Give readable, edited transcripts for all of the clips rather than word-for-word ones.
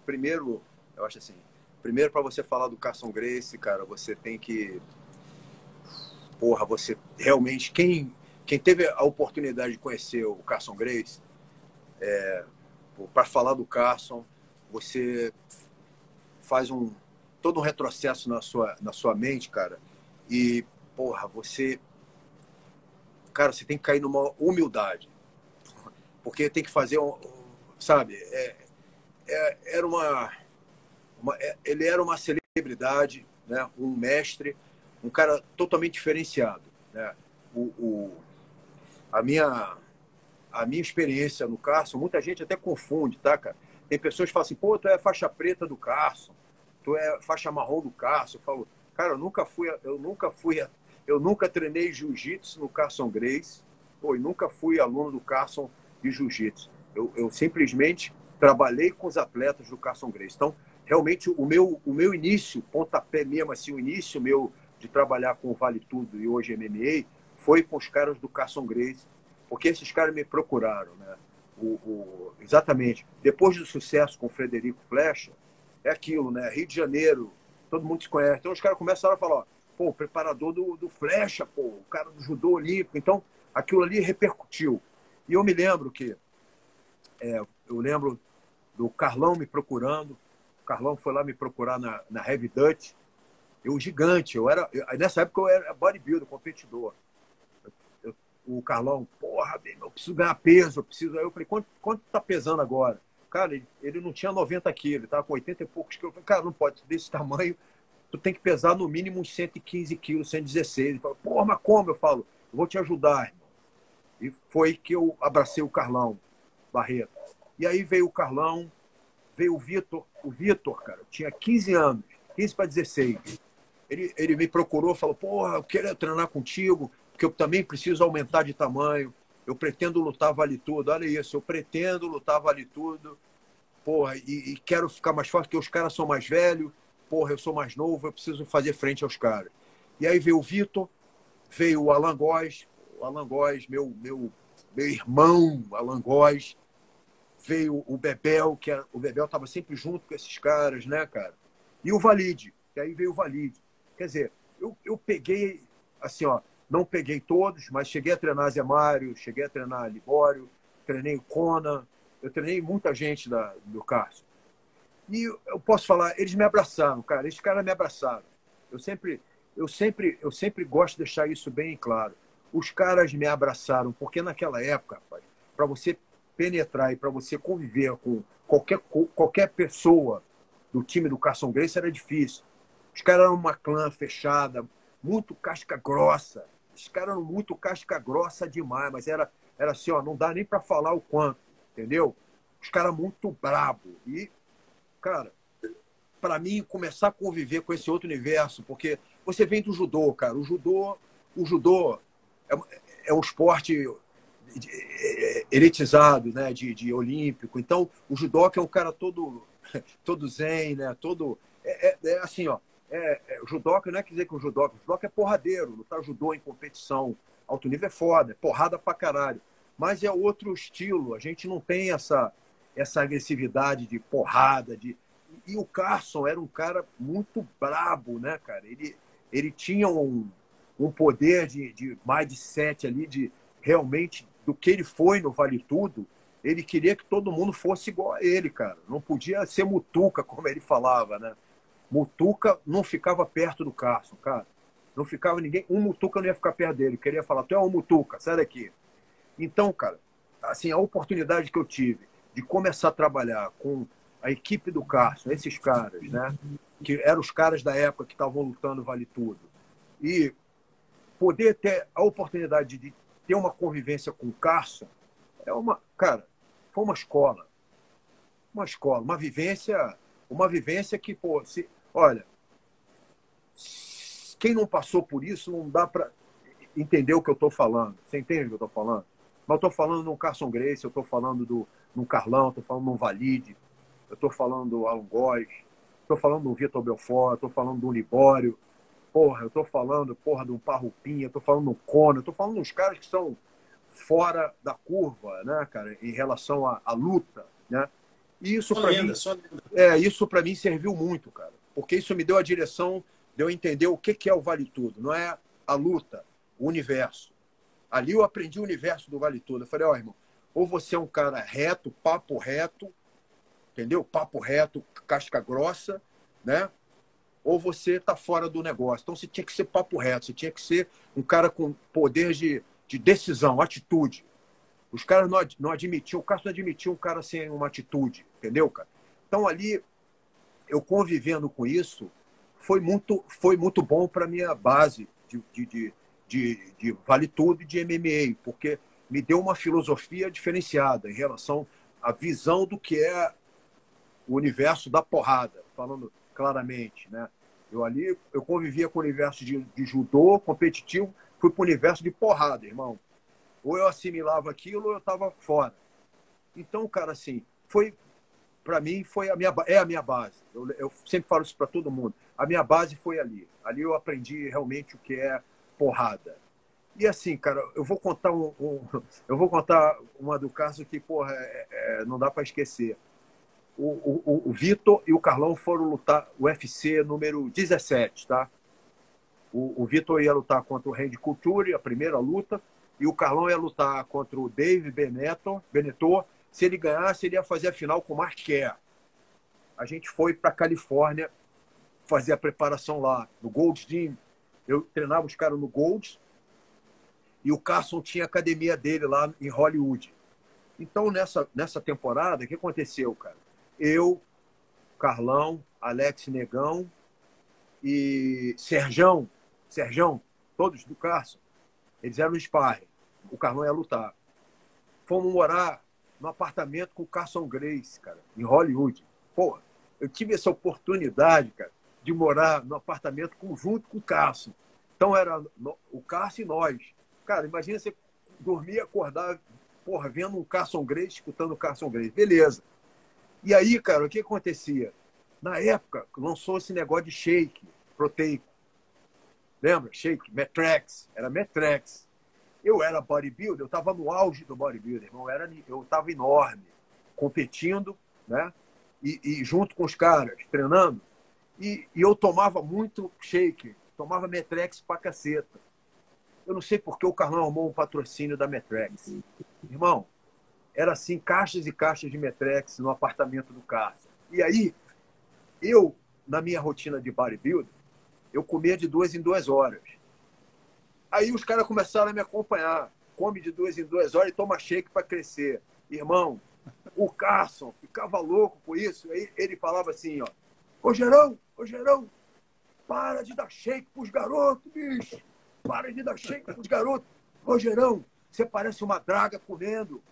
primeiro, eu acho assim, primeiro para você falar do Carson Gracie, cara, você tem que, porra, você realmente, quem teve a oportunidade de conhecer o Carson Gracie, para falar do Carson, você faz todo um retrocesso na sua mente, cara, e, porra, cara, você tem que cair numa humildade, porque tem que fazer, sabe, era ele era uma celebridade, né? Um mestre, um cara totalmente diferenciado, né? O, o, a minha experiência no Carson, muita gente até confunde, tá, cara? Tem pessoas que falam assim, pô, tu é faixa preta do Carson, tu é faixa marrom do Carson. Eu falo, cara, eu nunca treinei jiu-jitsu no Carson Gracie, pô, e nunca fui aluno do Carson de jiu-jitsu. Eu simplesmente trabalhei com os atletas do Carson Gracie. Então, realmente, o meu início, pontapé mesmo, assim, o início meu de trabalhar com o Vale Tudo e hoje MMA, foi com os caras do Carson Gracie, porque esses caras me procuraram, né? Exatamente. Depois do sucesso com o Frederico Flecha, é aquilo, né? Rio de Janeiro, todo mundo se conhece. Então os caras começaram a falar, ó, pô, o preparador do Flecha, pô, o cara do judô olímpico. Então, aquilo ali repercutiu. E eu me lembro eu lembro do Carlão me procurando. O Carlão foi lá me procurar na Heavy Dutch. Eu, gigante, nessa época eu era bodybuilder, competidor. O Carlão, porra, eu preciso ganhar peso, Aí eu falei, quanto tá pesando agora? Cara, ele não tinha 90 quilos, ele tava com 80 e poucos quilos. Eu falei, cara, não pode, desse tamanho, tu tem que pesar no mínimo uns 115 quilos, 116. Ele falou, porra, mas como? Eu falo, eu vou te ajudar, irmão. E foi que eu abracei o Carlão Barreto. E aí veio o Carlão, veio o Vitor. O Vitor, cara, tinha 15 anos, 15 para 16. Ele me procurou, falou, porra, eu quero treinar contigo, porque eu também preciso aumentar de tamanho. Eu pretendo lutar vale tudo. Olha isso, eu pretendo lutar vale tudo. Porra, e quero ficar mais forte, porque os caras são mais velhos. Porra, eu sou mais novo, eu preciso fazer frente aos caras. E aí veio o Vitor, veio o Alan Góes, meu irmão Alan Góes, veio o Bebel, o Bebel estava sempre junto com esses caras, né, cara? E o Valide, que aí veio o Valide. Quer dizer, eu peguei, assim, ó, não peguei todos, mas cheguei a treinar Zé Mário, cheguei a treinar Libório, treinei o Conan, eu treinei muita gente do Carson. E eu posso falar, eles me abraçaram, cara, esses caras me abraçaram. Eu sempre gosto de deixar isso bem claro. Os caras me abraçaram, porque naquela época, rapaz, para você penetrar e para você conviver com qualquer pessoa do time do Carson Gracie era difícil. Os caras eram uma clã fechada, muito casca grossa. Os caras eram muito casca grossa demais, mas era assim, ó, não dá nem para falar o quanto, entendeu? Os caras muito brabo. E, cara, para mim, começar a conviver com esse outro universo, porque você vem do judô, cara. O judô é um esporte elitizado, né, de olímpico. Então, o judoca é um cara todo zen, né, todo... assim, ó, o judoca não é quer dizer que o judoca é porradeiro, lutar judô em competição alto nível é foda, é porrada pra caralho. Mas é outro estilo, a gente não tem essa agressividade de porrada, E o Carson era um cara muito brabo, né, cara? Ele tinha um poder de mindset ali, de realmente, do que ele foi no Vale Tudo, ele queria que todo mundo fosse igual a ele, cara. Não podia ser mutuca, como ele falava, né? Mutuca não ficava perto do Carson, cara. Não ficava ninguém. Um mutuca não ia ficar perto dele. Queria falar, tu é um mutuca, sai daqui. Então, cara, assim, a oportunidade que eu tive de começar a trabalhar com a equipe do Carson, esses caras, né? Que eram os caras da época que estavam lutando Vale Tudo. E poder ter a oportunidade de ter uma convivência com o Carson cara, foi uma escola. Uma escola, uma vivência que, pô, olha, quem não passou por isso não dá para entender o que eu estou falando. Você entende o que eu estou falando? Mas eu estou falando no Carson Gracie, eu estou falando no Carlão, estou falando no Valide, eu estou falando do Alan Góes, estou falando do Vitor Belfort, estou falando do Libório, porra, eu estou falando, porra, do Parrupinha, eu estou falando do Conan, eu estou falando dos caras que são fora da curva, né, cara, em relação à luta, né? E isso para mim serviu muito, cara. Porque isso me deu a direção de eu entender o que é o Vale Tudo. Não é a luta, o universo. Ali eu aprendi o universo do Vale Tudo. Eu falei, ó, irmão, ou você é um cara reto, papo reto, entendeu? Papo reto, casca grossa, né? Ou você tá fora do negócio. Então você tinha que ser papo reto, você tinha que ser um cara com poder de decisão, atitude. Os caras não admitiam, o Cássio não admitia um cara sem uma atitude, entendeu, cara? Então ali, eu convivendo com isso, foi muito bom para minha base de Vale Tudo e de MMA, porque me deu uma filosofia diferenciada em relação à visão do que é o universo da porrada, falando claramente, né? Eu convivia com o universo de judô competitivo, fui para o universo de porrada, irmão. Ou eu assimilava aquilo ou eu estava fora. Então, cara, assim, para mim, é a minha base. Eu sempre falo isso para todo mundo. A minha base foi ali. Ali eu aprendi realmente o que é porrada. E assim, cara, eu vou contar eu vou contar uma do caso que, porra, não dá para esquecer. O Vitor e o Carlão foram lutar o UFC número 17, tá? O Vitor ia lutar contra o Randy Couture, a primeira luta, e o Carlão ia lutar contra o Dave Benetor. Se ele ganhasse, ele ia fazer a final com o Mark Kerr. A gente foi para a Califórnia fazer a preparação lá, no Gold's Gym. Eu treinava os caras no Gold's e o Carson tinha a academia dele lá em Hollywood. Então, nessa temporada, o que aconteceu, cara? Eu, Carlão, Alex Negão e Serjão, todos do Carson, eles eram no sparring. O Carlão ia lutar. Fomos morar no apartamento com o Carson Grace, cara, em Hollywood. Pô, eu tive essa oportunidade, cara, de morar no apartamento junto com o Carson. Então era o Carson e nós. Cara, imagina você dormir e acordar, porra, vendo um Carson Grace, escutando o Carson Grace. Beleza. E aí, cara, o que acontecia? Na época, lançou esse negócio de shake proteico. Lembra? Shake, Metrex. Era Metrex. Eu era bodybuilder, eu estava no auge do bodybuilder, irmão. Eu estava enorme, competindo, né? E junto com os caras, treinando. E eu tomava muito shake, tomava Metrex pra caceta. Eu não sei porque o Carlão arrumou um patrocínio da Metrex. Irmão, era assim, caixas e caixas de Metrex no apartamento do Carson. E aí, na minha rotina de bodybuilder, eu comia de 2 em 2 horas. Aí os caras começaram a me acompanhar. Come de 2 em 2 horas e toma shake para crescer. Irmão, o Carson ficava louco com isso. Aí ele falava assim, ó, ô Gerão, para de dar shake pros garotos, bicho. Para de dar shake pros garotos. Ô Gerão, você parece uma draga comendo.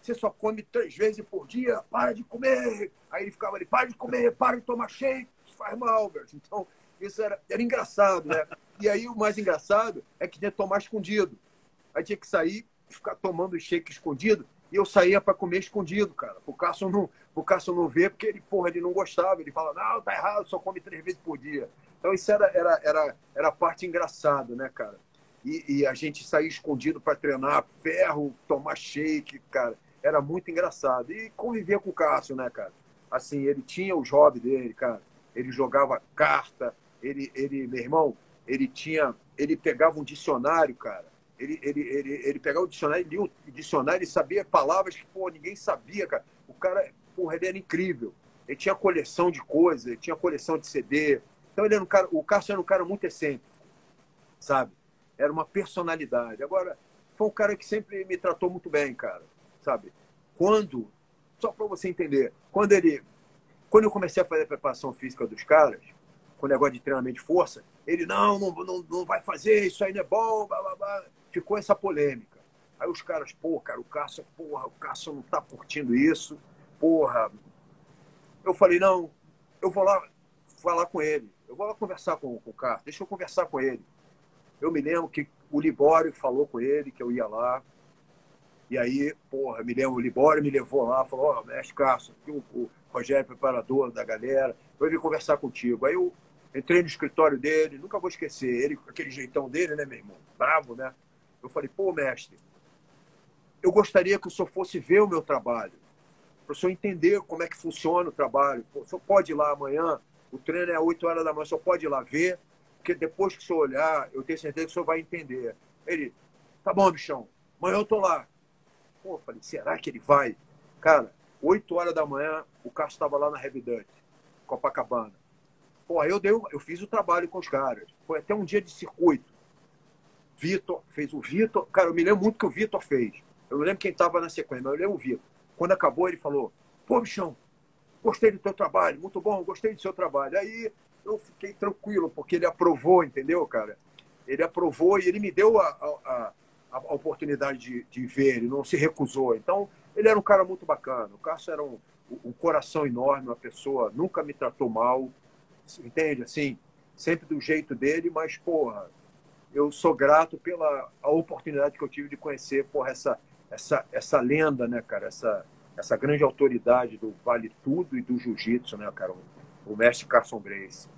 Você só come 3 vezes por dia, para de comer. Aí ele ficava ali, para de comer, para de tomar shake, isso faz mal, velho. Então, isso era engraçado, né? E aí o mais engraçado é que tinha que tomar escondido. Aí tinha que sair, ficar tomando shake escondido, e eu saía para comer escondido, cara. O Carson não vê, porque ele não gostava. Ele fala, não, tá errado, só come 3 vezes por dia. Então isso era a parte engraçada, né, cara? E a gente saía escondido para treinar, ferro, tomar shake, cara. Era muito engraçado. E convivia com o Cássio, né, cara? Assim, ele tinha os hobbies dele, cara. Ele jogava carta, meu irmão, ele pegava um dicionário, cara. Ele pegava o dicionário, lia o dicionário e sabia palavras que, pô, ninguém sabia, cara. O cara, porra, ele era incrível. Ele tinha coleção de coisas, ele tinha coleção de CD. Então, ele era o Cássio era um cara muito excêntrico, sabe? Era uma personalidade. Agora, foi um cara que sempre me tratou muito bem, cara, sabe? Só para você entender, quando eu comecei a fazer a preparação física dos caras, com o negócio de treinamento de força, ele, não vai fazer, isso aí não é bom, blá, blá, blá. Ficou essa polêmica. Aí os caras, pô, cara, o Cássio não tá curtindo isso, porra. Eu falei, não, eu vou lá falar com ele, eu vou lá conversar com o Cássio, deixa eu conversar com ele. Eu me lembro que o Libório falou com ele que eu ia lá, e aí, porra, me lembro, o Libório me levou lá, falou, ó, mestre Cássio, aqui o Rogério, preparador da galera, eu vim conversar contigo. Aí eu entrei no escritório dele, nunca vou esquecer, ele, aquele jeitão dele, né, meu irmão? Bravo, né? Eu falei, pô, mestre, eu gostaria que o senhor fosse ver o meu trabalho. para o senhor entender como é que funciona o trabalho. Pô, o senhor pode ir lá amanhã, o treino é 8 horas da manhã, o senhor pode ir lá ver, porque depois que o senhor olhar, eu tenho certeza que o senhor vai entender. Ele, tá bom, bichão, amanhã eu tô lá. Pô, eu falei, será que ele vai? Cara, 8 horas da manhã, o carro estava lá na Revidante, Copacabana. Pô, aí eu fiz o trabalho com os caras. Foi até um dia de circuito. Vitor, fez o Vitor. Cara, eu me lembro muito que o Vitor fez. Eu não lembro quem estava na sequência, mas eu lembro o Vitor. Quando acabou, ele falou, pô, bichão, gostei do teu trabalho, muito bom, gostei do seu trabalho. Aí eu fiquei tranquilo, porque ele aprovou, entendeu, cara? Ele aprovou e ele me deu a oportunidade de ver, ele não se recusou. Então, ele era um cara muito bacana. O Cássio era um coração enorme, uma pessoa, nunca me tratou mal, entende? Assim, sempre do jeito dele, mas, porra, eu sou grato pela a oportunidade que eu tive de conhecer, porra, essa lenda, né, cara? Essa grande autoridade do Vale Tudo e do Jiu-Jitsu, né, cara? O mestre Carlson Gracie.